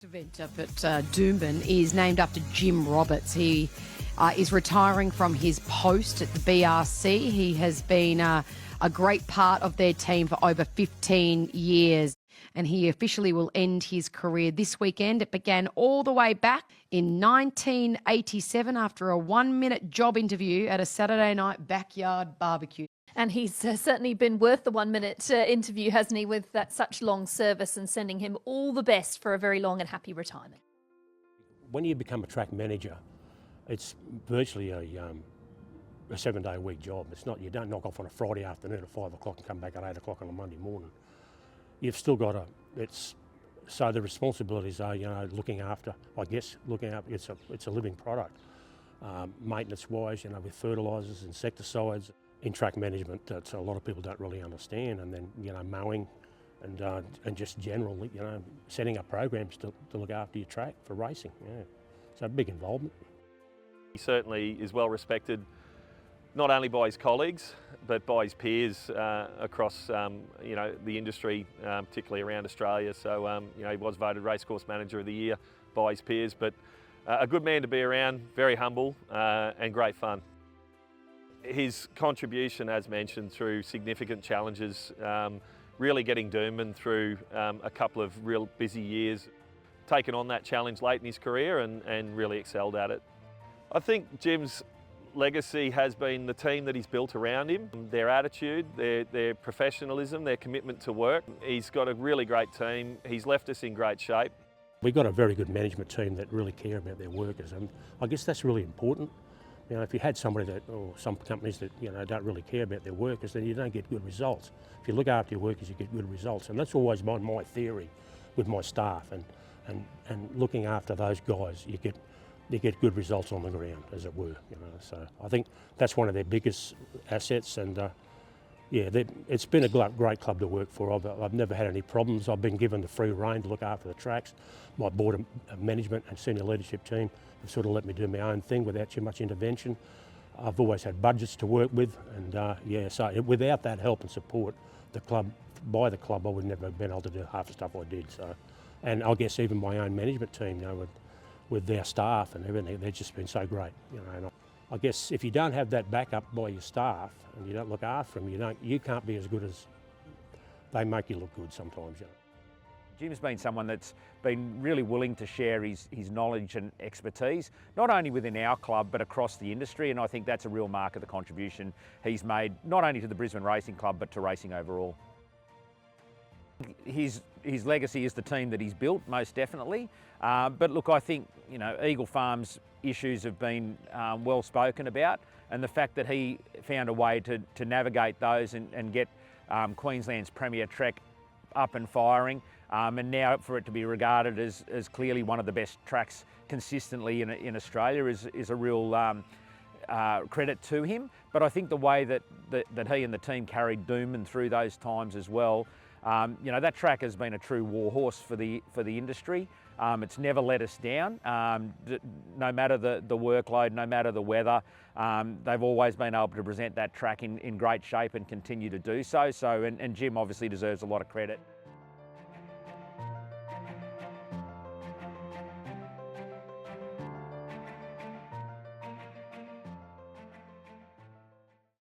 Event up at Doomben is named after Jim Roberts. He is retiring from his post at the BRC. He has been a great part of their team for over 15 years, and he officially will end his career this weekend. It began all the way back in 1987 after a 1-minute job interview at a Saturday night backyard barbecue. And he's certainly been worth the 1-minute interview, hasn't he, with that such long service, and sending him all the best for a very long and happy retirement. When you become a track manager, it's virtually a 7-day-a-week job. It's not, you don't knock off on a Friday afternoon at 5 o'clock and come back at 8 o'clock on a Monday morning. You've still got so the responsibilities are, looking after, it's a living product. Maintenance-wise, with fertilisers, insecticides. In track management, that a lot of people don't really understand, and then mowing, and just generally, setting up programs to look after your track for racing. Yeah, so a big involvement. He certainly is well respected, not only by his colleagues but by his peers across the industry, particularly around Australia. So he was voted Racecourse Manager of the Year by his peers, but a good man to be around, very humble and great fun. His contribution, as mentioned, through significant challenges, really getting Doomben through a couple of real busy years, taken on that challenge late in his career and really excelled at it. I think Jim's legacy has been the team that he's built around him, their attitude, their professionalism, their commitment to work. He's got a really great team. He's left us in great shape. We've got a very good management team that really care about their workers, and I guess that's really important. If you had somebody or some companies that don't really care about their workers, then you don't get good results. If you look after your workers, you get good results, and that's always been my theory with my staff. And looking after those guys, you get good results on the ground, as it were. So I think that's one of their biggest assets, and it's been a great club to work for. I've never had any problems. I've been given the free rein to look after the tracks. My board of management and senior leadership team have sort of let me do my own thing without too much intervention. I've always had budgets to work with, and so without that help and support, I would never have been able to do half the stuff I did. So, and I guess even my own management team, with their staff and everything, they've just been so great. And I guess if you don't have that backup by your staff and you don't look after them, you can't be as good as they make you look good sometimes. Jim's been someone that's been really willing to share his knowledge and expertise, not only within our club but across the industry, and I think that's a real mark of the contribution he's made, not only to the Brisbane Racing Club but to racing overall. His legacy is the team that he's built, most definitely. But look, I think Eagle Farm's issues have been well spoken about, and the fact that he found a way to navigate those and get Queensland's premier track up and firing, and now for it to be regarded as clearly one of the best tracks consistently in Australia is a real credit to him. But I think the way that he and the team carried Doomben through those times as well, that track has been a true warhorse for the industry. It's never let us down, no matter the workload, no matter the weather. They've always been able to present that track in great shape and continue to do so. And Jim obviously deserves a lot of credit.